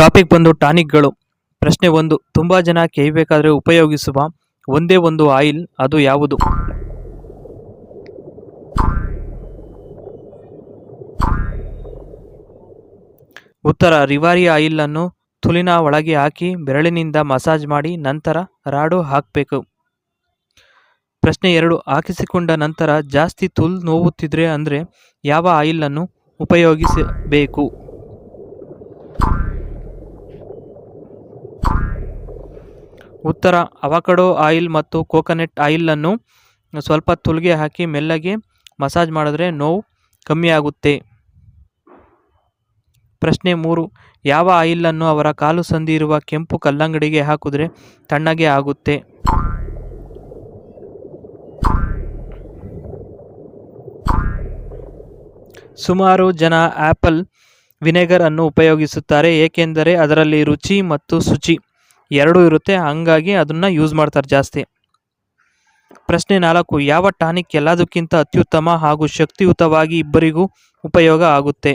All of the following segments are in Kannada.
ಟಾಪಿಕ್ ಬಂದು ಟಾನಿಕ್ಗಳು. ಪ್ರಶ್ನೆ 1. ತುಂಬ ಜನ ಕೇಯಬೇಕಾದ್ರೆ ಉಪಯೋಗಿಸುವ ಒಂದೇ ಒಂದು ಆಯಿಲ್, ಅದು ಯಾವುದು? ಉತ್ತರ ರಿವಾರಿ ಆಯಿಲ್ ಅನ್ನು ತುಲಿನ ಒಳಗೆ ಹಾಕಿ ಬೆರಳಿನಿಂದ ಮಸಾಜ್ ಮಾಡಿ ನಂತರ ರಾಡು ಹಾಕಬೇಕು. ಪ್ರಶ್ನೆ 2. ಹಾಕಿಸಿಕೊಂಡ ನಂತರ ಜಾಸ್ತಿ ತುಲ್ ನೋವುತ್ತಿದ್ರೆ ಅಂದರೆ ಯಾವ ಆಯಿಲ್ ಅನ್ನು ಉಪಯೋಗಿಸಬೇಕು? ಉತ್ತರ ಅವಕಾಡೊ ಆಯಿಲ್ ಮತ್ತು ಕೋಕೋನಟ್ ಆಯಿಲ್ ಅನ್ನು ಸ್ವಲ್ಪ ತುಲ್ಗೆ ಹಾಕಿ ಮೆಲ್ಲಗೆ ಮಸಾಜ್ ಮಾಡಿದ್ರೆ ನೋವು ಕಮ್ಮಿ ಆಗುತ್ತೆ. ಪ್ರಶ್ನೆ 3. ಯಾವ ಆಯಿಲ್ ಅನ್ನು ಅವರ ಕಾಲು ಸಂದಿ ಇರುವ ಕೆಂಪು ಕಲ್ಲಂಗಡಿಗೆ ಹಾಕಿದ್ರೆ ತಣ್ಣಗೆ ಆಗುತ್ತೆ? ಸುಮಾರು ಜನ ಆಪಲ್ ವಿನೆಗರ್ ಅನ್ನು ಉಪಯೋಗಿಸುತ್ತಾರೆ, ಏಕೆಂದರೆ ಅದರಲ್ಲಿ ರುಚಿ ಮತ್ತು ಶುಚಿ ಎರಡೂ ಇರುತ್ತೆ, ಹಂಗಾಗಿ ಅದನ್ನು ಯೂಸ್ ಮಾಡ್ತಾರೆ ಜಾಸ್ತಿ. ಪ್ರಶ್ನೆ 4. ಯಾವ ಟಾನಿಕ್ ಎಲ್ಲದಕ್ಕಿಂತ ಅತ್ಯುತ್ತಮ ಹಾಗೂ ಶಕ್ತಿಯುತವಾಗಿ ಇಬ್ಬರಿಗೂ ಉಪಯೋಗ ಆಗುತ್ತೆ?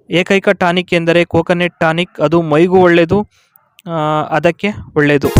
ಏಕೈಕ ಟಾನಿಕ್ ಎಂದರೆ ಕೋಕೋನಟ್ ಟಾನಿಕ್. ಅದು ಮೈಗೂ ಒಳ್ಳೆಯದು, ಅದಕ್ಕೆ ಒಳ್ಳೆಯದು.